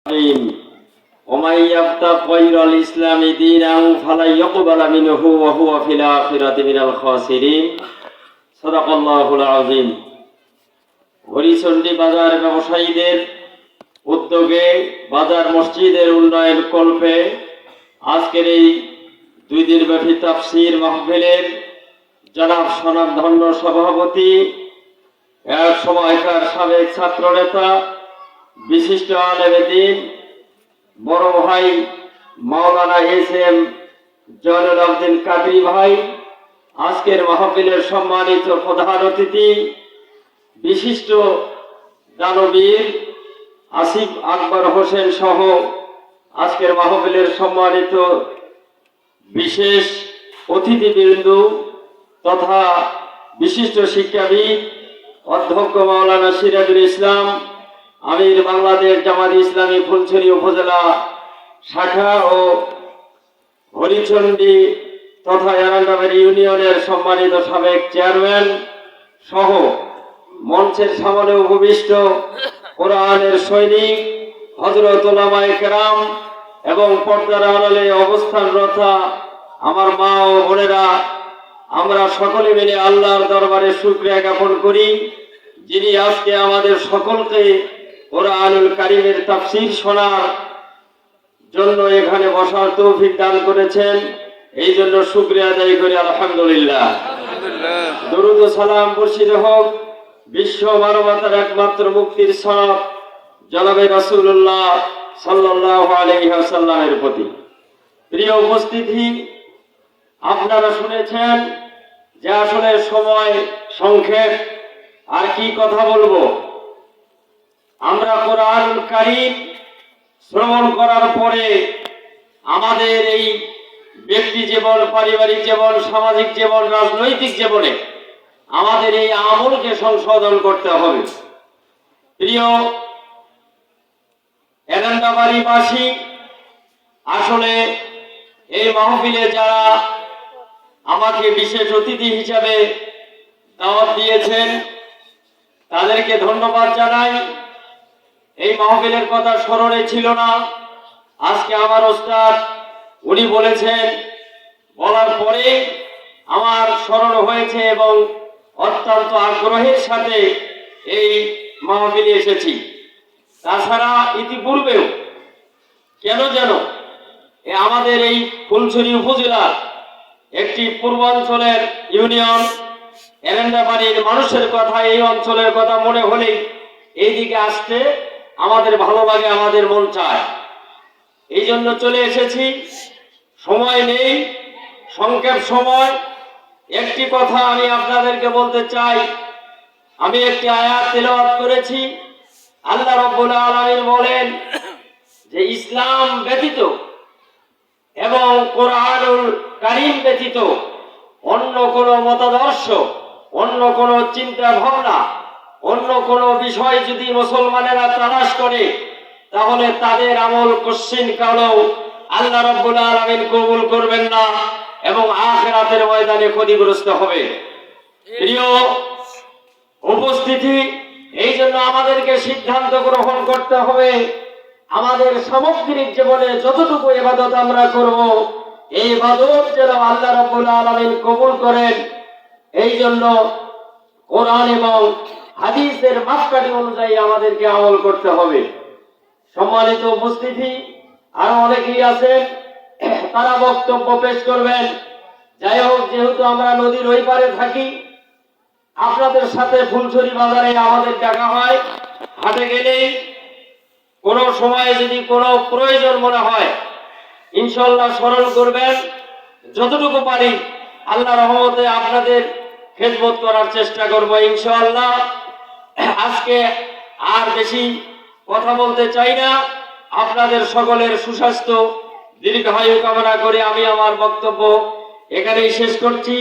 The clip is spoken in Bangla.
ومن يبتغ غير الإسلام دينا فلن يقبل منه وهو في الآخرة من الخاسرين صدق الله العظيم। হরিচণ্ডী বাজার ব্যবসায়ীদের উদ্যোগে বাজার মসজিদের উন্নয়ন কল্পে আজকের এই 2 দিনব্যাপী তাফসীর মাহফিলের জনাব স্বনামধন্য সভাপতি, এক সময়কার সাবেক ছাত্র নেতা, বিশিষ্ট আলেমে দ্বীন বড় ভাই মাওলানা এস.এম. জয়নুল আবদিন কাদরি ভাই, আজকের মাহফিলের সম্মানিত প্রধান অতিথি বিশিষ্ট দানবীর আসিফ আকবর হোসেন সহ আজকের মাহফিলের সম্মানিত বিশেষ অতিথিবৃন্দ তথা বিশিষ্ট শিক্ষাবিদ অধ্যক্ষ মাওলানা সিরাজুল ইসলাম, আমির বাংলাদেশ জামাত ইসলামী ফুলছড়ি উপজেলা শাখা ও হরিচণ্ডী তথা এরান্ডাবাড়ি ইউনিয়নের সম্মানিত সাবেক চেয়ারম্যান সহ মঞ্চের সামনে উপবিষ্ট কোরআনের সৈনিক হযরত উলামায়ে কেরাম এবং পর্দার আড়ালে অবস্থানরত আমার মা ও বোনেরা, আমরা সকলে মিলে আল্লাহর দরবারে শুকরিয়া জ্ঞাপন করি, যিনি আজকে আমাদের সকলকে কোরআনুল কারীমের তাফসীর শোনার জন্য এখানে বসার তৌফিক দান করেছেন। এই জন্য শুকরিয়া আদায় করি আলহামদুলিল্লাহ। দরুদ ও সালাম বর্ষিত হোক বিশ্ব মানবতার একমাত্র মুক্তির সনদ জনাবে রাসূলুল্লাহ সাল্লাল্লাহু আলাইহি ওয়াসাল্লামের প্রতি। প্রিয় উপস্থিতি, আপনারা শুনেছেন যে আসলে সময় সংক্ষেপ, আর কি কথা বলবো। আমরা কোরআনুল কারীম শ্রবণ করার পরে আমাদের এই ব্যক্তি জীবন, পারিবারিক জীবন, সামাজিক জীবন, রাজনৈতিক জীবনে আমাদের এই আমলকে সংশোধন করতে হবে। প্রিয় এরান্ডাবাড়িবাসী, আসলে এই মাহফিলে যারা আমাকে বিশেষ অতিথি হিসাবে দাওয়াত দিয়েছেন তাদেরকে ধন্যবাদ জানাই। এই মাহফিলের কথা স্মরণে ছিল না, আজকে আমার ওস্তাদ উনি বলেছেন, বলার পরে আমার স্মরণ হয়েছে এবং অত্যন্ত আগ্রহের সাথে এই মাহফিলে এসেছি। তাছাড়া ইতিপূর্বেও কেন যেন আমাদের এই ফুলছড়ি উপজেলার একটি পূর্বাঞ্চলের ইউনিয়ন এরান্ডাবাড়ির মানুষের কথা, এই অঞ্চলের কথা মনে হলেই এইদিকে আসতে আমাদের ভালো লাগে, আমাদের মন চায়, এই জন্য চলে এসেছি। সময় নেই, সংক্ষেপ সময়। একটি কথা আমি আপনাদেরকে বলতে চাই। আমি একটি আয়াত তেলাওয়াত করেছি। আল্লাহ রাব্বুল আলামিন বলেন যে ইসলাম ব্যতীত এবং কোরআনুল কারীম ব্যতীত অন্য কোনো মতাদর্শ, অন্য কোনো চিন্তা ভাবনা, অন্য কোনো বিষয় যদি মুসলমানেরা তালাশ করে তাহলে তাদের আমল কশ্চিন কালেও আল্লাহ রাব্বুল আলামিন কবুল করবেন না এবং আখিরাতের ময়দানে ক্ষতিগ্রস্ত হবে। প্রিয় উপস্থিতি, এই জন্য আমাদেরকে সিদ্ধান্ত গ্রহণ করতে হবে আমাদের সামগ্রিক জীবনে যতটুকু ইবাদত আমরা করব, এই ইবাদত যেন আল্লাহ রাব্বুল আলামিন কবুল করেন। এই জন্য কোরআন এবং হাদিসের মাপকাঠি অনুযায়ী আমাদেরকে আমল করতে হবে। সম্মানিত উপস্থিতি, আরো অনেকেই আছেন, তারা বক্তব্য পেশ করবেন। যাই হোক, যেহেতু আমরা নদীর ওই পারে থাকি, আপনাদের সাথে ফুলছড়ি বাজারে আমাদের দেখা হয়, হাটে গেলেই কোনো সময়ে যদি কোনো প্রয়োজন মনে হয় ইনশাআল্লাহ স্মরণ করবেন। যতটুকু পারি আল্লাহ রহমতে আপনাদের খেদমত করার চেষ্টা করব ইনশাআল্লাহ। আজকে আর বেশি কথা বলতে চাই না। আপনাদের সকলের সুস্বাস্থ্য দীর্ঘায়ু কামনা করে আমি আমার বক্তব্য এখানেই শেষ করছি।